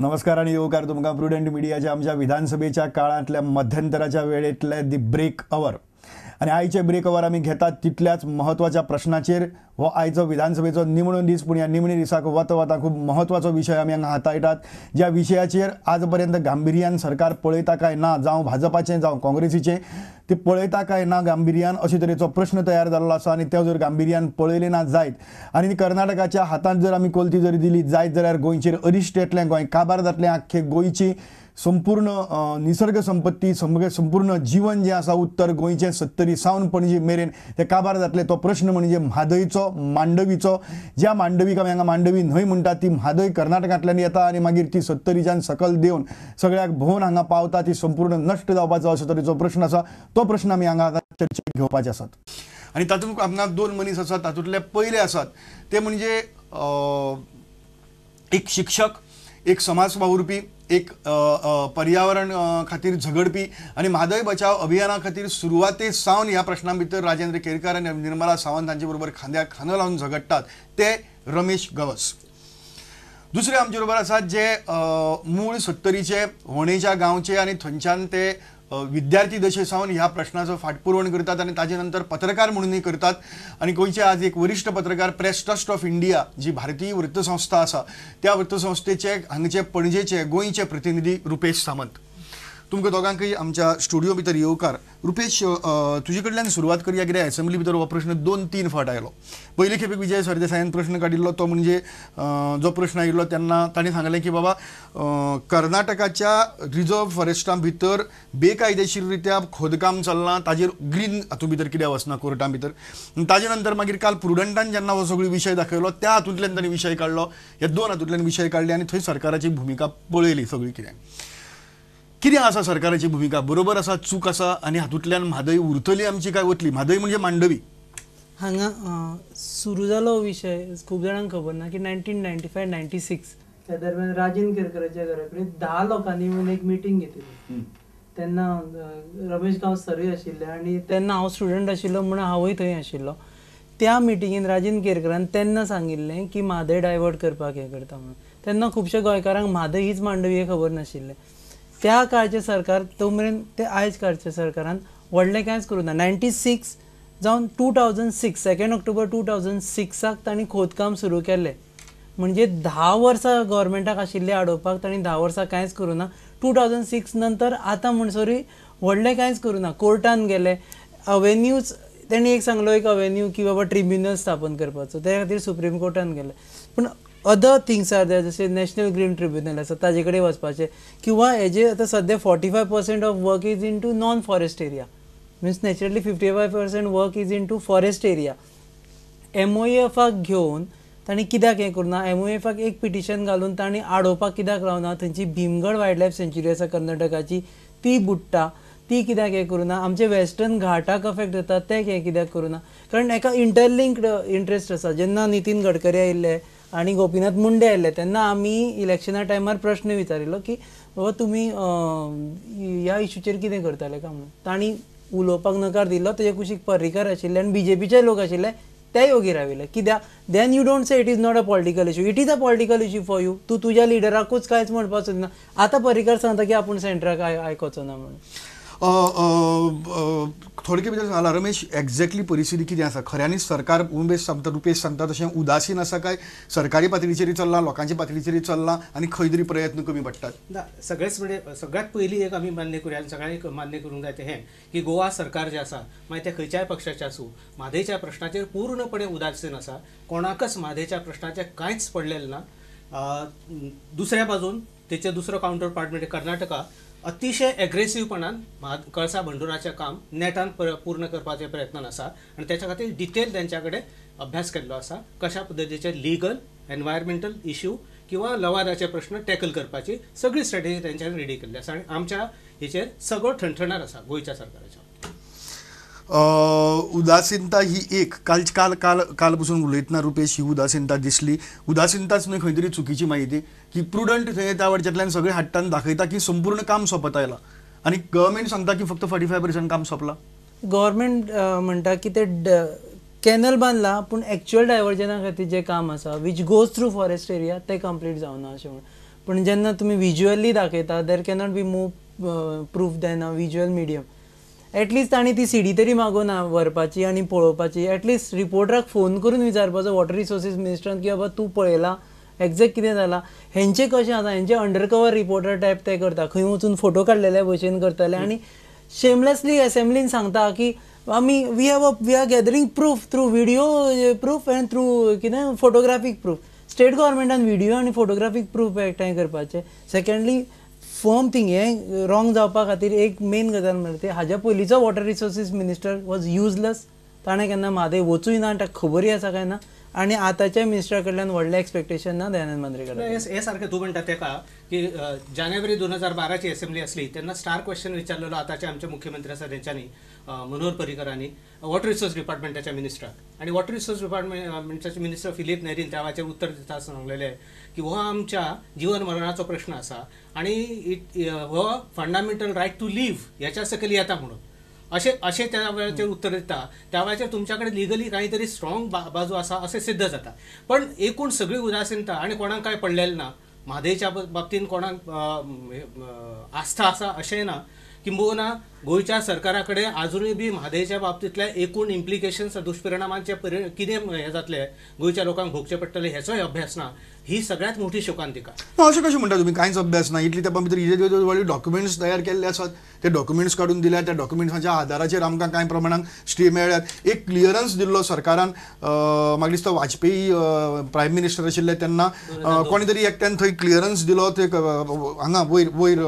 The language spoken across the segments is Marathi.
नमस्कार आणि येवकार तुमकां प्रुडंट मिडियाच्या आमच्या विधानसभेच्या काळांतल्या मध्यंतराच्या वेळेंतले दी ब्रेक अवर आणि आयचे ब्रेक अवर आमी घेतात तितल्याच महत्वाच्या प्रश्नाचेर हो आयचो विधानसभेचो निमणो दीस पूण ह्या निमणे दिसाक वता वता खूब महत्वाचो विशय आमी हांगा हाताळटात ज्या विशयाचेर आज पर्यंत गांभीर्यान सरकार पळयता काय ना जावं भाजपाचें जावं काँग्रेसीचें ते पळयता काय ना गांभीर्यान अशे तरेचो प्रश्न तयार जाल्लो आसा आनी ते जर गांभीर्यान पळयले ना जायत आनी कर्नाटकाच्या हातांत जर आमी कोलती जर दिली जायत जाल्यार गोंयचेर अरिश्ट येतलें गोंय काबार जातलें आख्खे गोंयची संपूर्ण निसर्ग संपत्ती संपूर्ण जीवन जे आसा उत्तर गोंयचें 70 सावन पणजी मेरेन ते काबार जातले तो प्रश्न म्हणजे म्हादयचो मांडवीचो ज्या मांडवीक आमी हांगा मांडवी न्हंय म्हणटात ती म्हादय कर्नाटकांतल्यान येता आनी मागीर ती 70च्यान सकल देवन सगळ्याक भोवन हांगा पावता ती संपूर्ण नश्ट जावपाचो असो तरेचो प्रश्न आसा तो प्रश्न आमी हांगा चर्चेक घेवपाचे आसात आनी तातूंत आमकां दोन मनीस आसात तातूंतले पयले आसात ते म्हणजे एक शिक्षक एक समाज वावुरपी एक पर्यावरण खातीर झगडपी आणि म्हादय बचाव अभियाना खातीर सुरवाते सावन ह्या प्रश्नां भितर राजेंद्र केरकार आनी निर्मला सावंत हांचे बरोबर खांद्याक खांदो लावन झगडटात ते रमेश गवस दुसरे आमचे बरोबर आसात जे मूळ 70चे होणेच्या गांवचे आनी थंयच्यान ते विद्यार्थी दशे सावन ह्या प्रश्नाचो फाटपुरवण करतात आणि ताजे नंतर पत्रकार म्हणूनही करतात आणि गोंयचे आज एक वरिष्ठ पत्रकार प्रेस ट्रस्ट ऑफ इंडिया जी भारतीय वृत्तसंस्था आसा त्या वृत्तसंस्थेचे हांगचे पणजेचे गोंयचे प्रतिनिधी रुपेश सामंत तुमकां दोगांकय आमच्या स्टुडिओ भितर येवकार रुपेश तुजे कडल्यान सुरवात करया कित्याक असेंब्ली भितर हो प्रश्न 2-3 फावट आयलो पयले खेपेक विजय सरदेसायान प्रश्न काडिल्लो तो म्हणजे जो प्रश्न आयिल्लो तेन्ना ताणें सांगलें की बाबा कर्नाटकाच्या रिजर्व फॉरेस्टां भितर बेकायदेशीररित्या खोदकाम चल्लां ताजेर ग्रीन हातूंत भितर कित्याक वचना कोर्टां भितर ताजे नंतर मागीर काल प्रुडंटान जेन्ना हो सगळो विशय दाखयलो त्या हातूंतल्यान ताणें विशय काडलो ह्या दोन हातूंतल्यान विशय काडले आनी थंय सरकाराची भुमिका पळयली सगळी कितें आसा सरकाराची भूमिका बरोबर आसा चूक आसा आनी हातूंतल्यान म्हादय उरतली आमची काय वतली म्हादय म्हणजे मांडवी हांगा सुरू जालो विशय खूब जाणांक खबर ना की 1995-96 त्या दरम्यान राजेंद्र केरकराच्या घरा कडेन 10 लोकांनी मेळून एक मिटींग घेतली तेन्ना रमेश गांवस सरय आशिल्ले आनी तेन्ना हांव स्टुडंट आशिल्लो म्हणून हांवूय थंय आशिल्लो त्या मिटिंगेन राजेंद्र केरकरान तेन्ना सांगिल्लें की म्हादय डायवर्ट करपाक हें करता म्हणून तेन्ना खुबशे गोंयकारांक म्हादय हीच मांडवी हें खबर नाशिल्लें त्या काळचे सरकार तो मेरेन ते आयज काळच्या सरकारान व्हडलें कांयच करूं ना 96 जावन 2006 2 ऑक्टोबर 2006 तांणी खोदकाम सुरू केलें म्हणजे 10 वर्सां गव्हर्मेंटाक आशिल्ले आडोवपाक तांणी 10 वर्सां कांयच करूं ना 2006 नंतर आतां म्हणसरी व्हडलें कांयच करूं ना कोर्टान गेले अवेन्यूज तेणी एक सांगलो एक अवेन्यू की बाबा ट्रिब्युनल स्थापन करपाचो त्या खातीर सुप्रीम कोर्टान गेले पूण अदर थिंग्स आर देर जशें नॅशनल ग्रीन ट्रिब्युनल आसा ताजे कडेन वचपाचें किंवा हेजे आतां सद्या 45% of work is in to non forest area means naturally 55% work is in to forest area MOEFाक घेवन तांणी कित्याक हें करूं ना MOEFाक एक पिटिशन घालून तांणी आडोवपाक कित्याक लावना थंयची भीमगड वायल्ड लायफ सेंच्युरी आसा कर्नाटकाची ती बुडटा ती कित्याक हें करूं ना आमचे वेस्टर्न घाटाक अफेक्ट जाता ते हें कित्याक करूं ना कारण एका इंटरलिंक्ड इंट्रस्ट आसा जेन्ना नितीन गडकरी आयिल्ले आणि गोपीनाथ मुंडे आयले तेन्ना आमी इलेक्शना टायमार प्रश्न विचारिल्लो की बाबा तुमी ह्या इश्यूचेर कितें करताले काय म्हणून तांणी उलोवपाक नकार दिल्लो तेजे कुशीक पर्रीकार आशिल्ले आनी BJPचे लोक आशिल्ले ते योगी राविल्ले कित्याक then you don't say it is not a political issue it is a political issue for you तूं तुज्या लिडराकूच कांयच म्हणपाचो ना आतां पर्रीकार सांगता की आपूण सेंटराक आयकोचो ना म्हणून थोडक्या भितर सांगला रमेश एक्झॅक्टली परिस्थिती कितें आसा खऱ्यांनीच सरकार रुपेश सांगता तशें उदासीन आसा काय सरकारी पातळीचेर चल्लां लोकांच्या पातळीचेर चल्लां आनी खंय तरी प्रयत्न कमी पडटात सगळेच म्हणजे सगळ्यात पयलीं एक आमी मान्य करूया आनी सगळ्यांक मान्य करूंक जाय तें हें की गोवा सरकार जें आसा मागीर तें खंयच्याय पक्षाचें आसूं म्हादयच्या प्रश्नाचेर पूर्णपणे उदासीन आसा कोणाकच म्हादयच्या प्रश्नाचें कांयच पडलेलें ना दुसऱ्या बाजून तेचे दुसरो काउंटर पार्ट म्हणजे कर्नाटका अतिशय एग्रेसिव्हपणान कळसा बंडोराचें काम नेटान पूर्ण करपाचे प्रयत्नान आसा आनी त्याच्या खातीर डिटेल तेंच्या कडेन अभ्यास केल्लो आसा कशा पद्दतीचे लिगल एनवायरमेंटल इश्यू किंवा लवादाचे प्रश्न टॅकल करपाची सगळी स्ट्रॅटेजी तेंच्यांनी रेडी केल्ली आसा आनी आमच्या हेचेर सगळो ठणठणार आसा गोंयच्या सरकाराच्या उदासीनता ही एक काल पासून उलयतना रुपेश ही उदासीनता दिसली उदासीनताच न्हय खंय तरी चुकीची माहिती की प्रुडंट थंय येता वटच्यातल्यान सगळे हाडटान दाखयता की संपूर्ण काम सोंपत आयलां आनी गव्हर्मेंट सांगता की फक्त 45% काम सोंपलां गव्हर्मेंट म्हणटा की ते कॅनल बांदला पूण एक्चुअल डायवर्जना खातीर जे काम आसा which goes through forest area ते कंप्लीट जावना अशें म्हणून पण जेन्ना तुमी विज्युअली दाखयता there cannot be more proof than a visual medium. At least तांणी ती सीडी तरी मागोना व्हरपाची आनी पळोवपाची. एटलिस्ट रिपोर्टराक फोन करून विचारपाचो वॉटर रिसोर्सीस मिनिस्टरान की बाबा तूं पळयलां एक्झॅक्ट कितें जालां. हेंचें कशें आसा, हेंचे अंडरकवर रिपोर्टर टायप ते करता, खंय वचून फोटो काडलेले भशेन करतले आनी शेमलेसली असेंब्लीन सांगता की आमी we are gathering proof through video proof and through कितें फोटोग्राफीक प्रूफ. स्टेट गव्हर्मेंटान व्हिडिओ आनी फोटोग्राफीक प्रूफ एकठांय करपाचें. सेकंडली फर्म थिंग हें रॉंग जावपा खातीर एक मेन गजाल म्हणटा ती हाज्या पयलींचो water resources minister was useless. ताणें केन्ना म्हादय वचूय ना, ताका खबरूय आसा काय ना. आनी आतांच्या मिनिस्टरा कडल्यान व्हडलें एक्सपेक्टेशन ना दयानंद मांद्रे कडल्यान. हे सारकें तूं म्हणटा तेका की जानेवारी 2012ची असेंब्ली असली तेन्ना स्टार क्वेश्चन विचारलेलो आतांचे आमचे मुख्यमंत्री आसा तेंच्यांनी मनोहर पर्रीकरांनी वॉटर रिसोर्स डिपार्टमेंटाच्या मिनिस्टराक. आनी वॉटर रिसोर्स डिपार्टमेंटाचे मिनिस्टर फिलीप नेरीन त्या वेळाचेर उत्तर दिता सांगलेलें की हो आमच्या जीवन मरणाचो प्रश्न आसा आनी हो फंडामेंटल रायट टू लिव्ह ह्याच्या सकयल येता म्हणून अशें त्या वेळाचेर उत्तर दिता. त्या वेळाचेर तुमच्या कडेन लिगली काही तरी स्ट्रॉंग बाजू आसा अशें सिद्ध जाता. पण एकूण सगळी उदासीनता आनी कोणाक काय पडलेलें ना. म्हादयच्या बाबतींत कोणाक आस्था आसा अशेंय ना. किंबहुना गोंयच्या सरकारा कडेन आजुनूय बी म्हादयच्या बाबतींतल्या एकूण इम्प्लिकेशन्स दुश्परिणामांचे कितें हे जातले गोंयच्या लोकांक भोगचे पडटले हेचोय अभ्यास ना. ही सगळ्यात मोठी शोकांतिका. अशें कशें म्हणटा तुमी कांयच अभ्यास ना. इतली तेंपा भितर इजे व्हडले डॉक्युमेंट्स तयार केल्ले आसात. ते डॉक्युमेंट्स काडून दिल्यात. त्या डॉक्युमेंट्साच्या आधाराचेर आमकां कांय प्रमाणात स्टे मेळ्ळ्यात. एक क्लियरन्स दिल्लो सरकारान म्हाका दिसता वाजपेयी प्रायम मिनिस्टर आशिल्ले तेन्ना कोणी तरी एकट्यान थंय क्लियरन्स दिलो ते हांगा वयर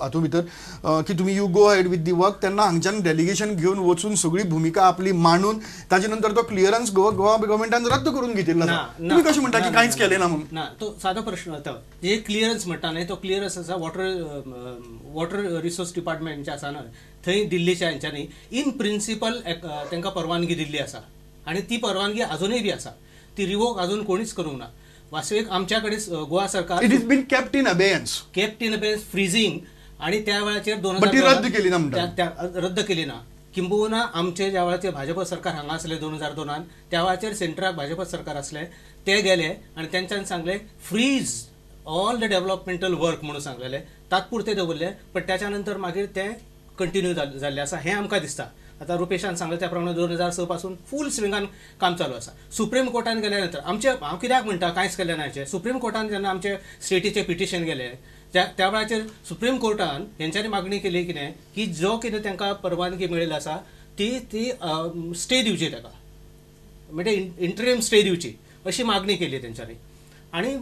हातूंत भितर की तुमी you go head with the work. तेन्ना हांगच्यान डेलिगेशन घेवन वचून सगळी भुमिका आपली मांडून ताचे नंतर तो क्लियरन्स गोवा गव्हर्मेंटान रद्द करून घेतिल्लो आसा. तुमी कशें म्हणटा की कांयच केलें ना म्हणून. ना तो सादो प्रश्न होता. जे क्लियरन्स म्हणटा न्हय तो क्लियरन्स आसा वॉटर रिसोर्स डिपार्टमेंटचे आसा न्हय थंय दिल्लीच्या हेंच्यांनी इन प्रिंसिपल तांकां परवानगी दिल्ली आसा आनी ती परवानगी अजूनय बी आसा. ती रिवोक अजून कोणीच करूंक ना. वास्तवीक आमच्या कडेन गोवा सरकार it is been kept in abeyance freezing आनी त्या वेळाचेर रद्द केली ना. किंबहुना आमचे ज्या वेळाचेर भाजप सरकार हांगा आसले 2002 त्या वेळाचेर सेंटराक भाजप सरकार असले ते गेले आनी तेंच्यांनी सांगले freeze all the developmental work म्हणून सांगलेले. तात्पुरते दवरले पण त्याच्या नंतर मागीर ते कंटिन्यू जाल्ले आसा हें आमकां दिसता. आता रुपेशान सांगले त्या प्रमाणे 2006 पासून फूल स्विंगान काम चालू आसा. सुप्रीम कोर्टान गेल्या नंतर हांव कित्याक म्हणटा कांयच केलें ना हाचें. सुप्रीम कोर्टान जेन्ना आमचे स्टेटीचे पिटिशन गेले त्या वेळाचेर सुप्रीम कोर्टान हेंच्यांनी मागणी केली कितें की जो कितें तांकां परवानगी मेळिल्ली आसा ती स्टे दिवची ताका म्हणजे इंटरिम स्टे दिवची अशी मागणी केली तेंच्यांनी. आनी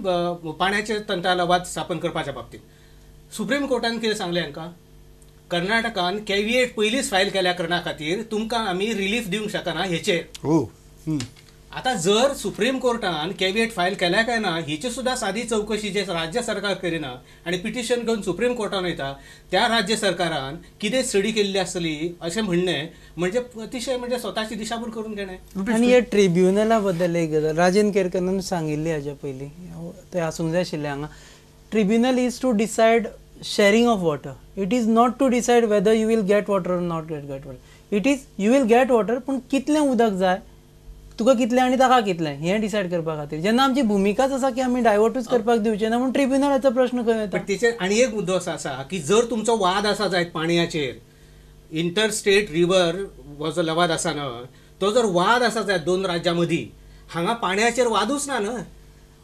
पाण्याचे तंटा लवाद स्थापन करपाच्या बाबतींत सुप्रीम कोर्टान कितें सांगलें हांकां कर्नाटकान कॅविएट पयलींच फायल केल्या कारणां खातीर तुमकां आमी रिलीफ दिवंक शकना हेचेर. आता जर सुप्रीम कोर्टान कॅविएट फायल केल्या काय ना हिची सुद्धा सादी चौकशी जे राज्य सरकार करिना आणि पिटिशन घेऊन सुप्रीम कोर्टान वयता त्या राज्य सरकारान कितें स्टडी केल्ली आसली अशें म्हणणें म्हणजे अतिशय म्हणजे स्वताची दिशाभूल करून घेणे. आनी हे ट्रिब्युनला बद्दल एक गजाल राजन केरकरान सांगिल्ली हाज्या पयलीं ते आसूंक जाय आशिल्लें हांगा. Tribunal is to decide sharing of water. It is not to decide whether you will get water or not get water. It is you will get water पूण कितलें उदक जाय तुका कितलें आनी ताका कितलें हें डिसायड करपा खातीर जेन्ना आमची भुमिकाच आसा की आमी डायवर्टूच करपाक दिवचे ना म्हणून ट्रिब्युनलाचो प्रश्न खंय येता. तेचेर आनी एक मुद्दो असो आसा की जर तुमचो वाद आसा जायत पाणयाचेर इंटर स्टेट रिवर हो जो लवाद आसा न्हय तो जर वाद आसा जायत दोन राज्यां मदीं हांगा पाणयाचेर वादूच ना न्हय.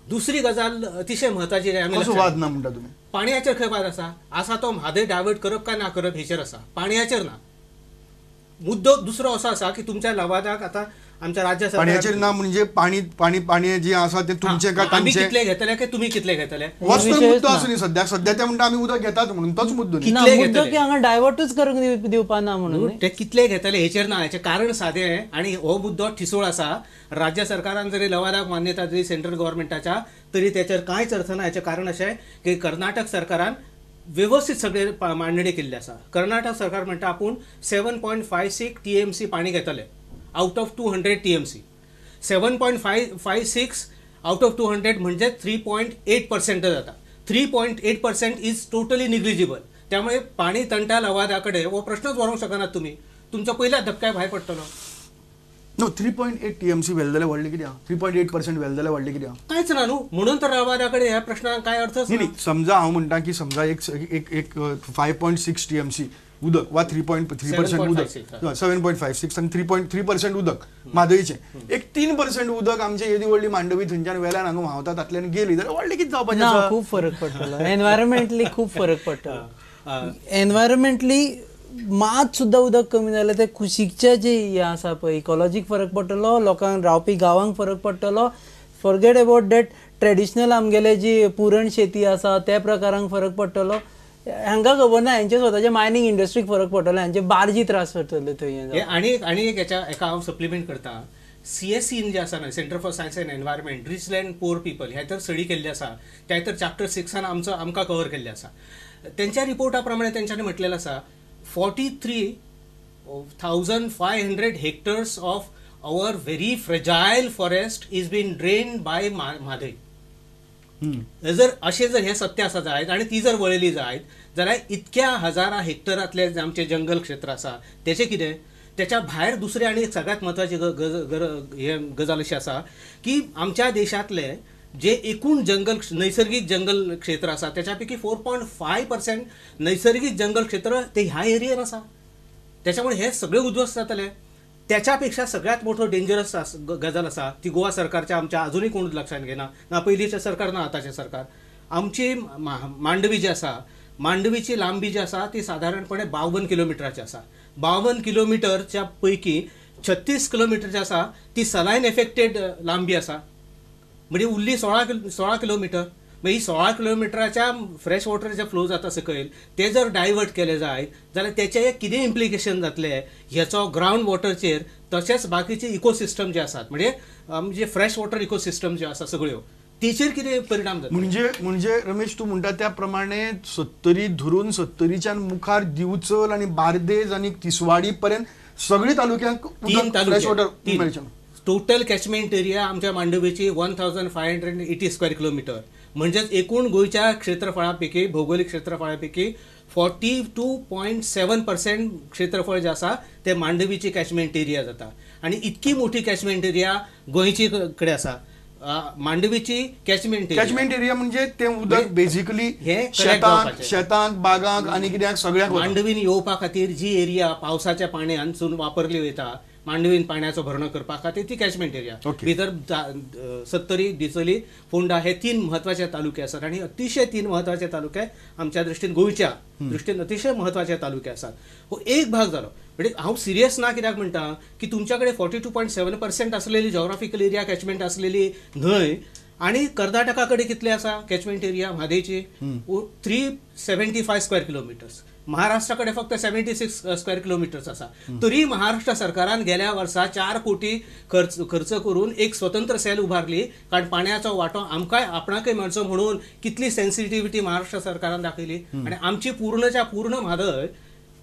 दुसरी गजाल अतिशय म्हत्वाची वाद ना म्हणटा तुमी पाणयाचेर खंय वाद आसा तो म्हादय डायवर्ट करप काय ना करप हेचेर आसा पाणयाचेर ना. मुद्दो दुसरो असो आसा की तुमच्या लवादाक आतां आमच्या राज्य पाण्याचेर ना म्हणजे पाणी जे आसा ते तुमचे का आमी कितले घेतले की तुम्ही कितले घेतले वस्तू मुद्दो आसा न्ही सध्या ते म्हणटा आमी उदक घेतात म्हणून तोच मुद्दो न्ही. मुद्दो की हांगा डायवर्टूच करूंक दिवपा ना म्हणून ते कितले घेतले हेचेर ना. हेचें कारण सादें आनी हो मुद्दो ठिसूळ आसा. राज्य सरकारान जरी लवादाक मान्यता दिली सेंट्रल गव्हर्मेंटाच्या तरी त्याचेर कांयच अर्थ ना. हेचें कारण अशें की कर्नाटक सरकारान व्यवस्थित सगळे मांडणी केल्ली आसा. कर्नाटक सरकार म्हणटा आपूण 7.56 TMC पाणी घेतले out of 200 TMC. 7.56 out of 200 म्हणजे 3.8% जाता. 3.8% इज टोटली निग्लिजिबल. त्यामुळे पाणी तंटा लवादाकडे हो प्रश्नच व्हरूंक शकनात तुम्ही. तुमचो पहिल्याच धपक्याक भायर पडटलो. नो 3.8 TMC वेल जाल्यार व्हडलें कित्याक 3.8% वेल जाल्यार व्हडलें कित्याक कांयच ना न्हू म्हणून तर रावाऱ्याकडे ह्या प्रश्नाक काय अर्थच न्ही ना. न्ही समजा हांव म्हणटा की समजा एक 5.6 TMC उदक वा 3.3% उदक 7.56 आणि 3.3% उदक म्हादईचें एक 3% उदक आमचे येदी व्हडली मांडवी थंयच्यान वेल्यान हांगा व्हांवता तातल्यान गेली जाल्यार व्हडलें कितें जावपाचें ना आसा? खूब फरक पडटलो एनवायरमेंटली खूब फरक पडटलो एनवायरमेंटली मात सुद्दां उदक कमी जालें ते कुशीकचे जे हे आसा पळय इकॉलॉजीक फरक पडटलो लोकांक रावपी गांवांक फरक पडटलो फॉरगेट अबाउट दॅट ट्रेडिशनल आमगेले जी पुरण शेती आसा त्या प्रकारांक फरक पडटलो हांकां खबर ना हांचे स्वताचे मायनींग इंडस्ट्रीक फरक पडटलो हांचे बार्जी त्रास जातले थंय. आणि एक हेका हांव सप्लिमेंट करता. CSE जे आसा ना Centre for Science and Environment Rich Land Poor People ह्या तर स्टडी केल्ली आसा त्या तर चॅप्टर 6 आमकां कव्हर केल्लें आसा. त्यांच्या रिपोर्टा प्रमाणे तेंच्यांनी म्हटलेलें आसा 43,500 hectares of our very fragile forest is being drained by Mhadei. जर हे सत्य आसा जायत आणि ती जर वळयली जायत जाल्यार इतक्या हजारा हेक्टरांतले जे आमचे जंगल क्षेत्र आसा तेचे कितें त्याच्या भायर दुसरे आणि एक सगळ्यात महत्वाची गजाल अशी आसा की आमच्या देशातले जे एकूण नैसर्गिक जंगल क्षेत्र आसा त्याच्यापैकी 4.5% नैसर्गिक जंगल क्षेत्र ते ह्या एरियेन आसा. त्याच्यामुळे हे सगळे उद्ध्वस्त जातले. त्याच्यापेक्षा सगळ्यात मोठं डेंजरस गजाल आसा ती गोवा सरकारच्या आमच्या अजूनही कोण लक्षात घेना ना पयलींचे सरकार ना आतांचे सरकार. आमची मांडवी जी आसा मांडवीची लांबी जी आसा ती साधारणपणे 52 किलोमिटराची आसा. 52 किलोमिटरच्या पैकी 36 किलोमिटर जी आसा ती सलायन एफेक्टेड लांबी आसा म्हणजे उरली 16 किलोमिटर. ही 16 किलोमिटराच्या फ्रेश वॉटर जे फ्लो जाता सकयल ते जर डायवर्ट केले जायत जाल्यार त्याचे कितें इम्प्लिकेशन जातले ह्याचो ग्राउंड वॉटरचेर तशेंच बाकीचे इकोसिस्टम जे आसात म्हणजे फ्रेश वॉटर इकोसिस्टम जे आसा सगळ्यो तेचेर कितें परिणाम जाता. म्हणजे रमेश तूं म्हणटा त्या प्रमाणे 70 धरून 70च्यान मुखार दिवचल आणि बार्देज आणि तिसवाडी पर्यंत सगळी तालुक्यांक फ्रेश वॉटर मेळचें. टोटल कॅचमेंट एरिया आमच्या मांडवीची 1580 स्क्वेअर किलोमीटर म्हणजेच एकूण गोयच्या क्षेत्रफळापैकी भौगोलिक क्षेत्रफळापैकी 42.7% क्षेत्रफळ जे आसा ते मांडवीची कॅचमेंट एरिया जाता. आणि इतकी मोठी कॅचमेंट एरिया गोंयची कडे आसा. मांडवीची कॅचमेंट एरिया म्हणजे ते उदक बेसिकली शेतांक बागांक आणि कित्याक सगळ्याक मांडवीन येवपा खातीर जी एरिया पावसाच्या पाण्यासून वापरली वयता मांडवीन पाण्याचो भरणो करपा खातीर ती कॅचमेंट एरिया भितर 70 दिसली फोंडा हे 3 महत्वाचे तालुके आसात आणि अतिशय 3 महत्वाचे तालुके आमच्या दृष्टीन गोंयच्या दृष्टीन अतिशय महत्वाचे तालुके आसात. हो एक भाग जालो. म्हणजे हांव सिरियस ना कित्याक म्हणटा की तुमच्याकडे 42.7% असलेली जॉग्राफिकल एरिया कॅचमेंट असलेली न्हय आणि कर्नाटका कडेन कितले आसा कॅचमेंट एरिया म्हादेची 375 स्क्वेअर किलोमिटर्स. महाराष्ट्राकडे फक्त 76 स्क्वेअर किलोमीटर्स आसा. तरी महाराष्ट्र सरकारान गेल्या वर्सा 4 कोटी खर्च करून एक स्वतंत्र सेल उभारली कारण पाण्याचो वाटो आमकांय आपणाकय मेळचो म्हणून कितली सेन्सिटिव्हिटी महाराष्ट्र सरकारान दाखयली. आणि आमची पूर्णच्या पूर्ण म्हादय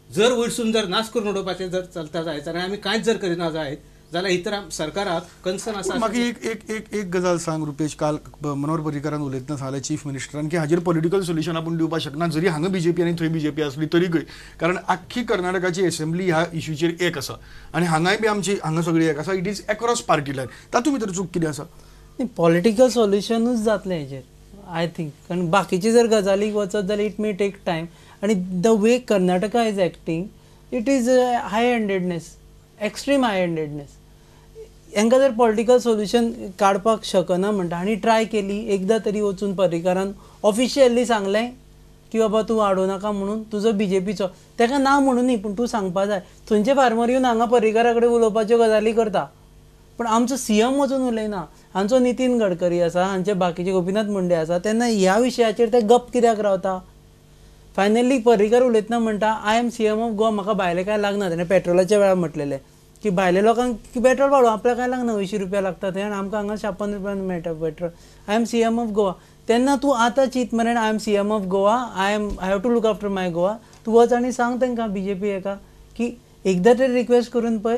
जर वयरसून जर नाश करून उडोवपाचें जर चलता जायत आनी आमी कांयच जर करिना जायत जाल्यार इतर सरकाराक कन्सर्न आसा. म्हाका एक गजाल सांग रुपेश. काल मनोहर पर्रीकारान उलयतना सांगलें चीफ मिनिस्टरान की हाजेर पॉलिटिकल सोल्युशन आपूण दिवपाक शकना जरी हांगा बीजेपी आनी थंय बीजेपी आसली तरीकय कारण आख्खी कर्नाटकाची असेंब्ली ह्या इश्यूचेर एक आसा आनी हांगाय बी आमची हांगा सगळी एक आसा. It is across party line. तातूंत भितर चूक कितें आसा? पॉलिटिकल सोल्युशनूच जातलें हेजेर आय थिंक कारण बाकीचे जर गजालीक वचत जाल्यार इट मे टेक टायम आणि the way Karnataka is acting it is high handedness extreme high handedness. हांकां जर पॉलिटिकल सोल्युशन काडपाक शकना म्हणटा आनी ट्राय केली एकदां तरी वचून पर्रीकारान ऑफिशियली सांगलें की बाबा तूं हाडूं नाका म्हणून तुजो बीजेपीचो ताका ना म्हणून न्ही पूण तूं सांगपा जाय. थंयचे फार्मर येवन हांगा पर्रीकारा कडेन उलोवपाच्यो गजाली करता पण आमचो सीएम वचून उलयना. हांचो नितीन गडकरी आसा हांचे बाकीचे गोपीनाथ मुंडे आसा तेन्ना ह्या विशयाचेर ते गप कित्याक रावता. फायनली पर्रीकार उलयतना म्हणटा I am CM of Goa म्हाका भायले काय लागना. ताणें पेट्रोलाच्या वेळार म्हटलेलें की भायल्या लोकांक पेट्रोल वाडो आपल्याक काय लागना 80 रुपया लागता थंय आनी आमकां हांगा 56 रुपयान मेळटा पेट्रोल. I am CM of Goa. तेन्ना तूं आतां चिंत मरे I am CM of Goa I have to look after my Goa. तूं वच आनी सांग तांकां बीजेपी हेका की एकदां तरी रिक्वेस्ट करून पळय